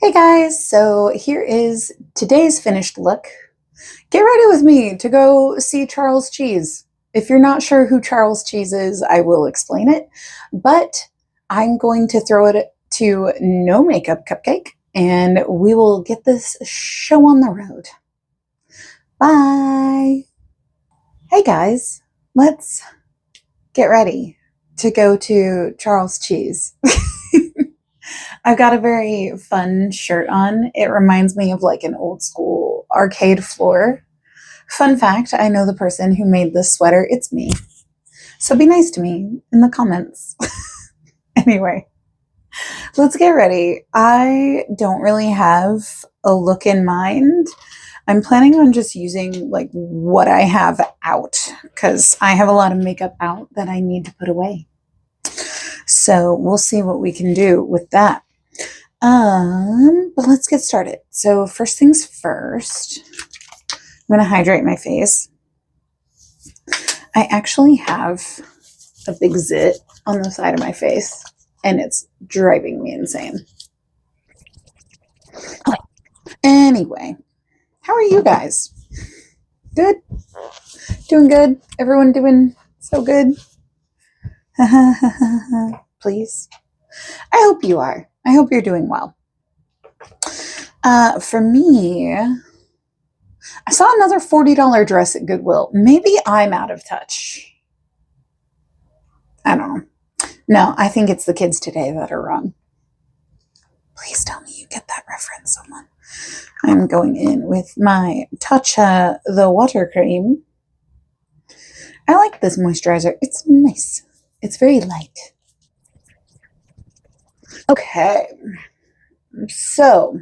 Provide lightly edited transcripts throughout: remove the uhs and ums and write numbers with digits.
Hey guys, so here is today's finished look. Get ready with me to go see Charles Cheese. If you're not sure who Charles Cheese is, I will explain it, but I'm going to throw it to No Makeup Cupcake and we will get this show on the road. Bye. Hey guys, let's get ready to go to Charles Cheese. I've got a very fun shirt on. It reminds me of like an old school arcade floor. Fun fact, I know the person who made this sweater. It's me. So be nice to me in the comments. Anyway, let's get ready. I don't really have a look in mind. I'm planning on just using like what I have out because I have a lot of makeup out that I need to put away. So we'll see what we can do with that. But let's get started. So first things first, I'm going to hydrate my face. I actually have a big zit on the side of my face and it's driving me insane. Okay. Anyway, how are you guys? Good? Doing good? Everyone doing so good? Please. I hope you are. I hope you're doing well. For me, I saw another $40 dress at Goodwill. Maybe I'm out of touch. I don't know. No, I think it's the kids today that are wrong. Please tell me you get that reference, someone. I'm going in with my Tatcha the water cream. I like this moisturizer. It's nice. It's very light. Okay. So,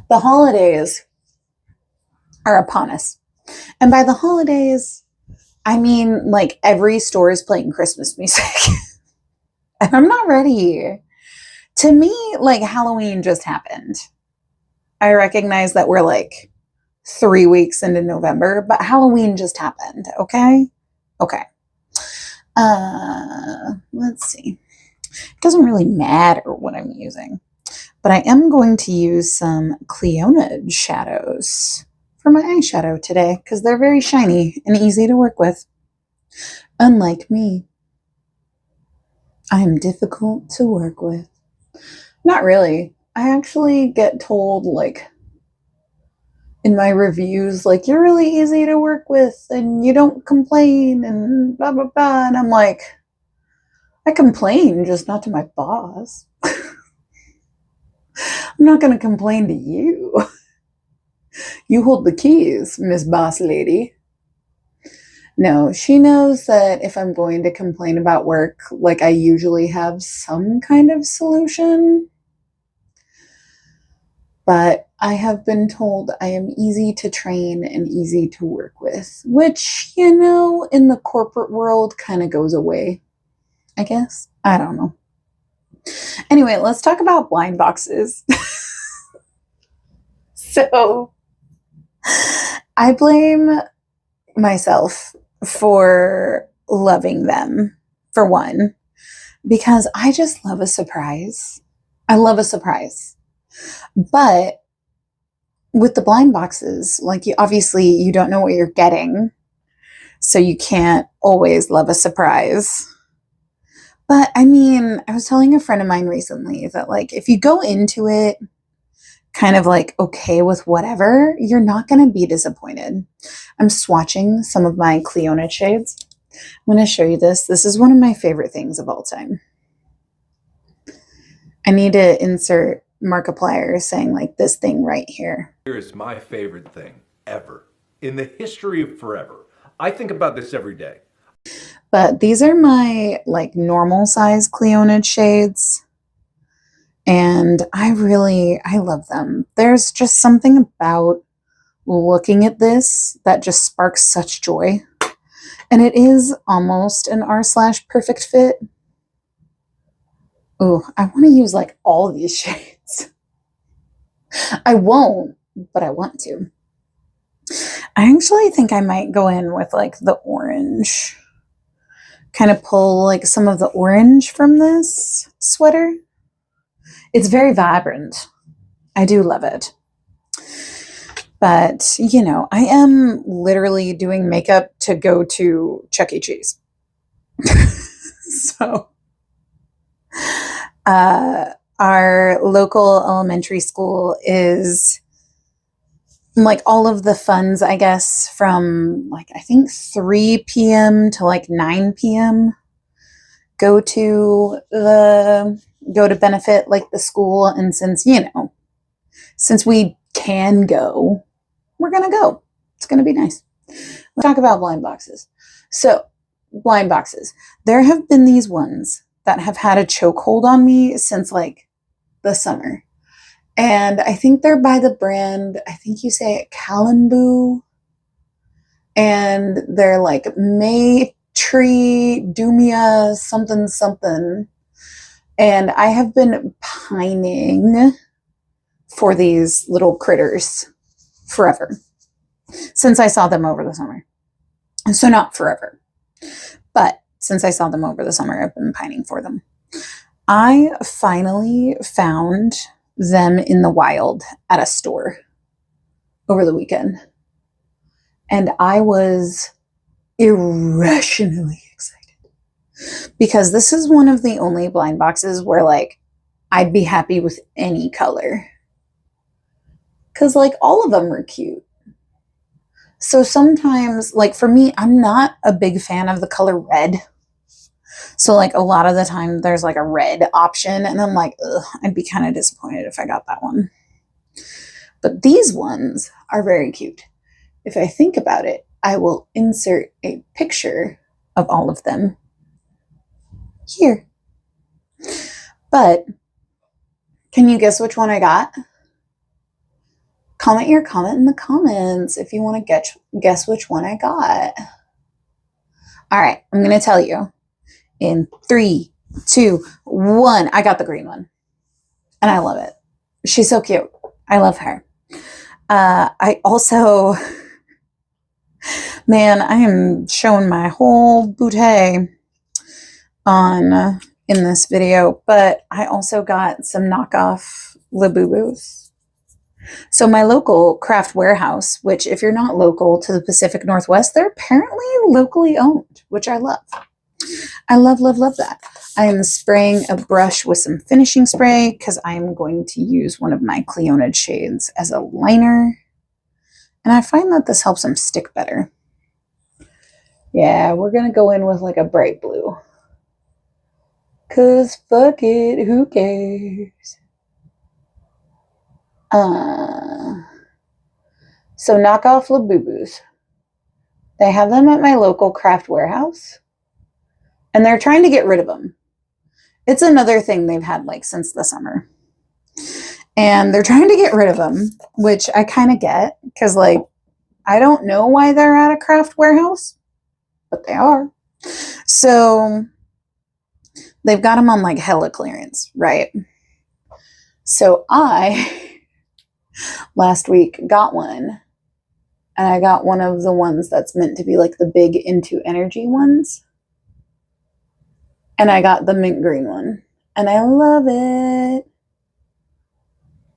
the holidays are upon us. And by the holidays, I mean like every store is playing Christmas music. And I'm not ready. To me, like Halloween just happened. I recognize that we're like 3 weeks into November, but Halloween just happened, okay? Okay. Let's see. It doesn't really matter what I'm using, but I am going to use some Cleona shadows for my eyeshadow today because they're very shiny and easy to work with. Unlike me, I am difficult to work with. Not really. I actually get told like in my reviews, like, you're really easy to work with and you don't complain and blah, blah, blah. And I'm like, I complain, just not to my boss. I'm not going to complain to you. You hold the keys, Miss Boss Lady. No, she knows that if I'm going to complain about work, like I usually have some kind of solution. But I have been told I am easy to train and easy to work with, which, you know, in the corporate world kind of goes away, I guess. I don't know. Anyway, let's talk about blind boxes. So I blame myself for loving them, for one, because I just love a surprise. I love a surprise. But with the blind boxes, like obviously you don't know what you're getting, so you can't always love a surprise. But I mean, I was telling a friend of mine recently that like if you go into it kind of like okay with whatever, you're not going to be disappointed. I'm swatching some of my Cleona shades. I'm going to show you this. This is one of my favorite things of all time. I need to insert Markiplier saying like this thing right here. Here is my favorite thing ever in the history of forever. I think about this every day. But these are my like normal size Cleona shades. And I love them. There's just something about looking at this that just sparks such joy. And it is almost an R/perfect fit. Ooh, I want to use like all of these shades. I won't, but I want to. I actually think I might go in with like the orange. Kind of pull like some of the orange from this sweater. It's very vibrant. I do love it. But, you know, I am literally doing makeup to go to Chuck E. Cheese. So, our local elementary school is like all of the funds, I guess, from like, I think 3 p.m. to like 9 p.m. go to benefit like the school. And since, you know, since we can go, we're going to go. It's going to be nice. Let's talk about blind boxes. So, blind boxes. There have been these ones that have had a chokehold on me since like the summer. And I think they're by the brand, I think you say it Kalambu. And they're like May Tree Dumia something something. And I have been pining for these little critters forever since I saw them over the summer. So not forever, but since I saw them over the summer, I've been pining for them. I finally found them in the wild at a store over the weekend. And I was irrationally excited because this is one of the only blind boxes where like I'd be happy with any color. Cause like all of them were cute. So sometimes, like for me, I'm not a big fan of the color red. So like a lot of the time there's like a red option and I'm like, ugh, I'd be kind of disappointed if I got that one. But these ones are very cute. If I think about it, I will insert a picture of all of them here. But can you guess which one I got? Comment your comment in the comments if you want to guess which one I got. All right, I'm going to tell you. In 3, 2, 1. I got the green one. And I love it. She's so cute. I love her. I also, man, I am showing my whole bouquet on in this video, but I also got some knockoff Labubus. So my local craft warehouse, which if you're not local to the Pacific Northwest, they're apparently locally owned, which I love. I love, love, love that. I am spraying a brush with some finishing spray because I am going to use one of my Cleonid shades as a liner. And I find that this helps them stick better. Yeah, we're going to go in with like a bright blue. Because fuck it, who cares? So knockoff Labubus. They have them at my local craft warehouse. And they're trying to get rid of them. It's another thing they've had like since the summer. And they're trying to get rid of them, which I kind of get because like, I don't know why they're at a craft warehouse, but they are. So they've got them on like hella clearance, right? So I, last week, got one. And I got one of the ones that's meant to be like the big Into Energy ones. And I got the mint green one. And I love it.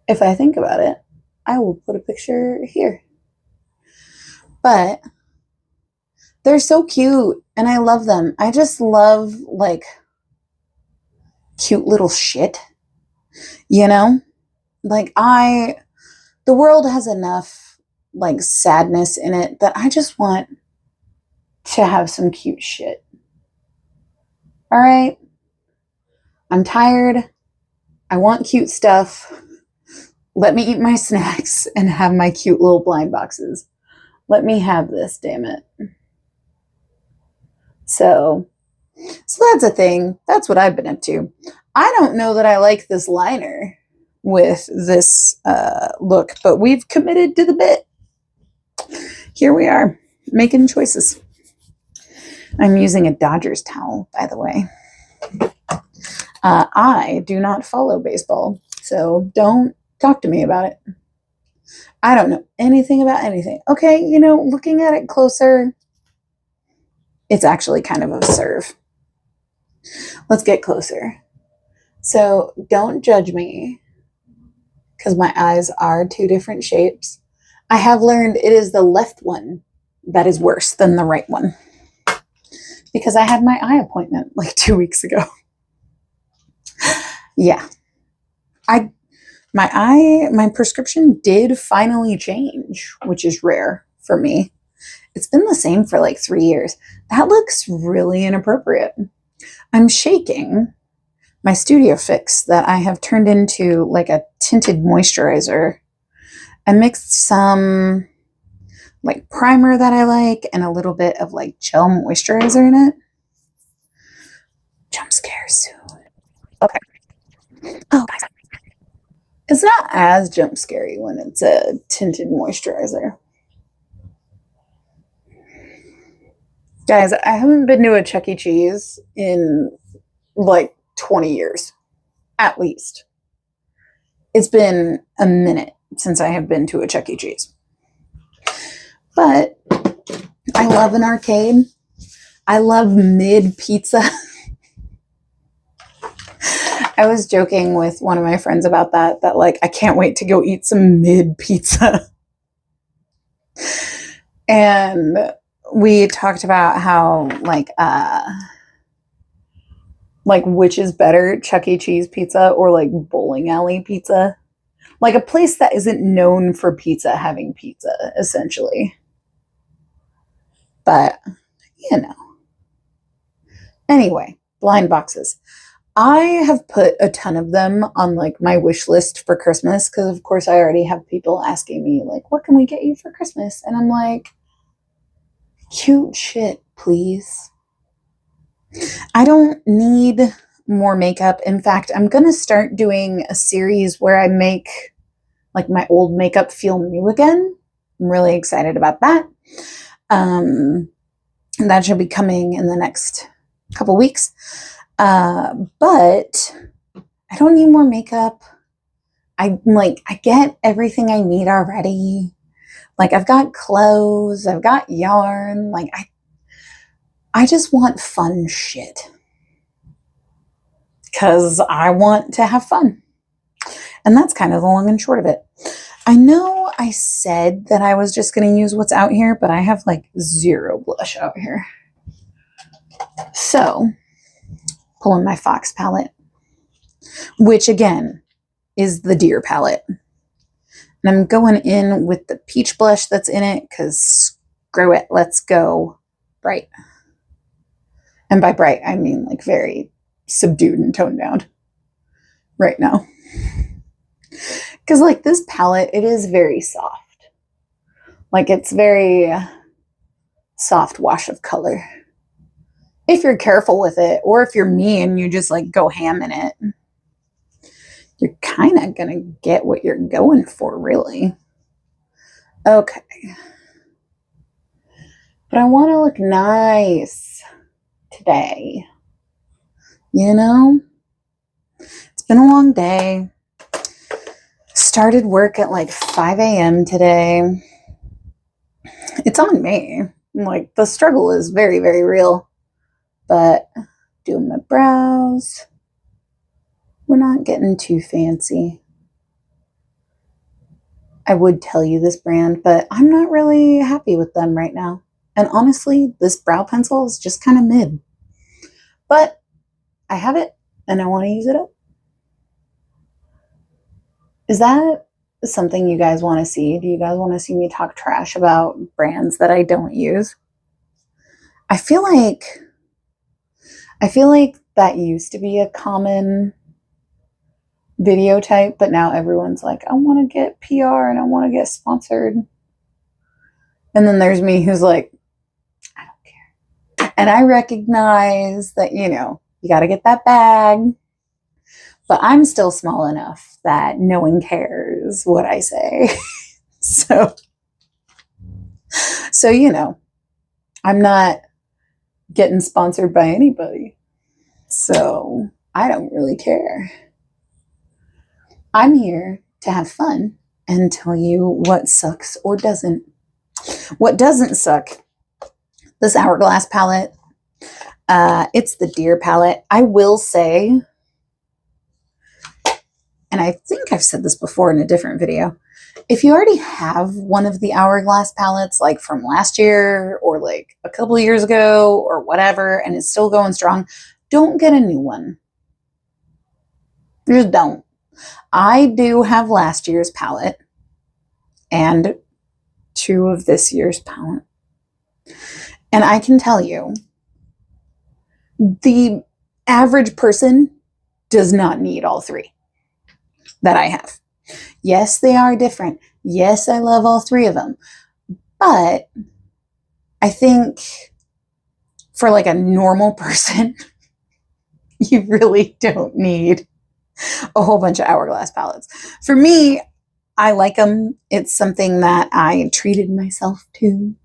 If I think about it, I will put a picture here. But they're so cute. And I love them. I just love like cute little shit. You know? Like the world has enough like sadness in it that I just want to have some cute shit. All right. I'm tired. I want cute stuff. Let me eat my snacks and have my cute little blind boxes. Let me have this, damn it. So that's a thing. That's what I've been up to. I don't know that I like this liner with this look, but we've committed to the bit. Here we are, making choices. I'm using a Dodgers towel, by the way. I do not follow baseball, so don't talk to me about it. I don't know anything about anything. Okay, you know, looking at it closer, it's actually kind of a serve. Let's get closer. So don't judge me because my eyes are two different shapes. I have learned it is the left one that is worse than the right one because I had my eye appointment like 2 weeks ago. Yeah. My prescription did finally change, which is rare for me. It's been the same for like 3 years. That looks really inappropriate. I'm shaking my Studio Fix that I have turned into like a tinted moisturizer. I mixed some like primer that I like and a little bit of like gel moisturizer in it. Jump scare soon. Okay. Oh, guys. It's not as jump scary when it's a tinted moisturizer. Guys, I haven't been to a Chuck E. Cheese in like 20 years, at least. It's been a minute since I have been to a Chuck E. Cheese. But I love an arcade. I love mid pizza. I was joking with one of my friends about that like I can't wait to go eat some mid pizza. And we talked about how like which is better, Chuck E. Cheese pizza or like bowling alley pizza? Like a place that isn't known for pizza having pizza, essentially. But, you know. Anyway, blind boxes. I have put a ton of them on like my wish list for Christmas because of course I already have people asking me like, what can we get you for Christmas? And I'm like, cute shit, please. I don't need more makeup. In fact, I'm going to start doing a series where I make like my old makeup feel new again. I'm really excited about that. That should be coming in the next couple weeks. But I don't need more makeup. I get everything I need already. Like I've got clothes, I've got yarn. Like I just want fun shit. Because I want to have fun. And that's kind of the long and short of it. I know I said that I was just going to use what's out here, but I have like zero blush out here. So, pulling my Fox palette, which again is the deer palette. And I'm going in with the peach blush that's in it because screw it, let's go bright. And by bright, I mean like very subdued and toned down right now. Because like this palette, it is very soft. Like it's very soft wash of color. If you're careful with it, or if you're me and you just like go ham in it, you're kind of going to get what you're going for, really. Okay. But I want to look nice today. You know? It's been a long day. Started work at like 5 a.m. today. It's on me. Like, the struggle is very, very real. But doing my brows. We're not getting too fancy. I would tell you this brand, but I'm not really happy with them right now. And honestly, this brow pencil is just kind of mid. But I have it, and I want to use it up. Is that something you guys want to see? Do you guys want to see me talk trash about brands that I don't use? I feel like that used to be a common video type, but now everyone's like, I want to get PR and I want to get sponsored. And then there's me who's like, I don't care. And I recognize that, you know, you got to get that bag. But I'm still small enough that no one cares what I say. So, you know, I'm not getting sponsored by anybody. So I don't really care. I'm here to have fun and tell you what sucks or doesn't. What doesn't suck, this Hourglass palette. It's the Deer palette. I will say and I think I've said this before in a different video, if you already have one of the Hourglass palettes, like from last year or like a couple of years ago or whatever, and it's still going strong, don't get a new one. Just don't. I do have last year's palette and 2 of this year's palette. And I can tell you, the average person does not need all 3 that I have. Yes, they are different. Yes, I love all 3 of them. But I think for like a normal person, you really don't need a whole bunch of Hourglass palettes. For me, I like them. It's something that I treated myself to.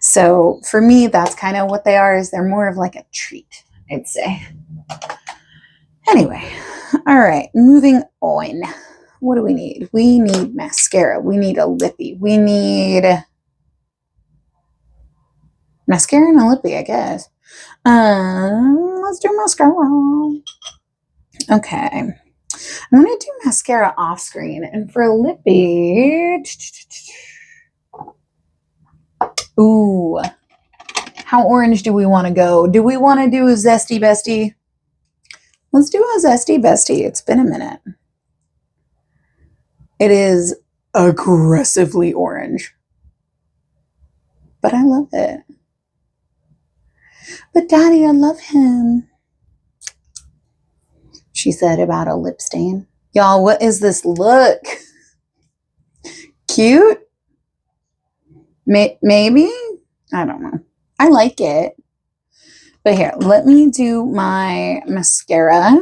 So for me, that's kind of what they are, is they're more of like a treat, I'd say. Anyway, all right, moving on. What do we need? We need mascara. We need a lippy. We need mascara and a lippy, I guess. Let's do mascara. Okay. I'm going to do mascara off screen. And for lippy, ooh, how orange do we want to go? Do we want to do a Zesty Bestie? Let's do a Zesty Bestie. It's been a minute. It is aggressively orange, but I love it. But Daddy, I love him, she said about a lip stain. Y'all, what is this look? Cute? Maybe? I don't know. I like it. But here, let me do my mascara,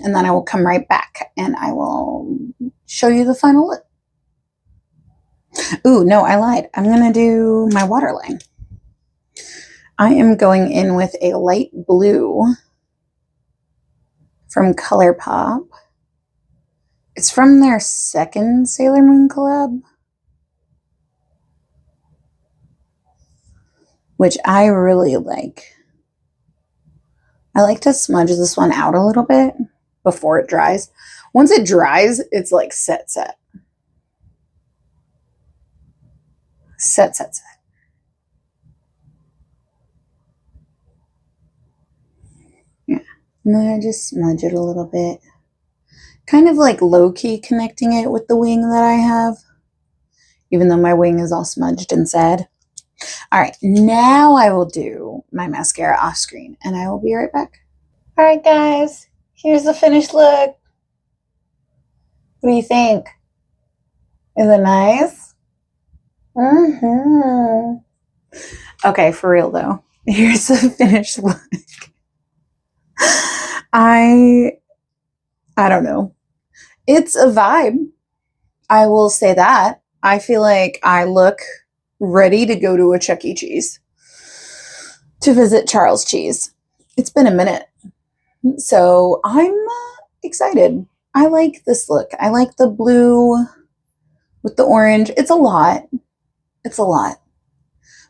and then I will come right back and I will show you the final look. Ooh, no, I lied. I'm going to do my waterline. I am going in with a light blue from ColourPop. It's from their second Sailor Moon collab, which I really like. I like to smudge this one out a little bit before it dries. Once it dries, it's like set. Set. Yeah. And then I just smudge it a little bit. Kind of like low-key connecting it with the wing that I have, even though my wing is all smudged and sad. All right, now I will do my mascara off screen, and I will be right back. All right, guys, here's the finished look. What do you think? Is it nice? Okay, for real though, here's the finished look. I don't know. It's a vibe. I will say that. I feel like I look ready to go to a Chuck E. Cheese to visit Charles Cheese. It's been a minute. So I'm excited. I like this look. I like the blue with the orange. It's a lot. It's a lot.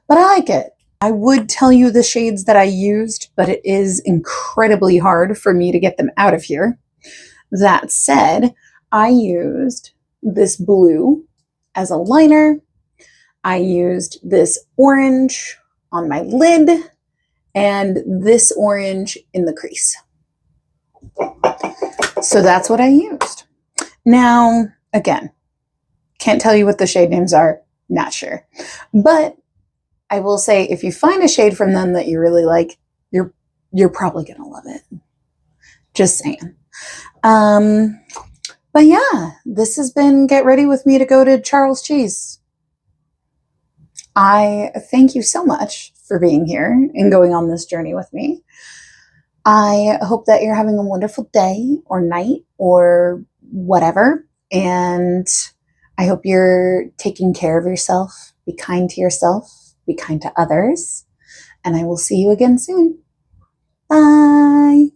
But I like it. I would tell you the shades that I used, but it is incredibly hard for me to get them out of here. That said, I used this blue as a liner. I used this orange on my lid and this orange in the crease. So that's what I used. Now, again, can't tell you what the shade names are, not sure. But I will say, if you find a shade from them that you really like, you're probably gonna love it. Just saying. But yeah, this has been Get Ready With Me to Go to Charles Cheese. I thank you so much for being here and going on this journey with me. I hope that you're having a wonderful day or night or whatever. And I hope you're taking care of yourself. Be kind to yourself. Be kind to others. And I will see you again soon. Bye.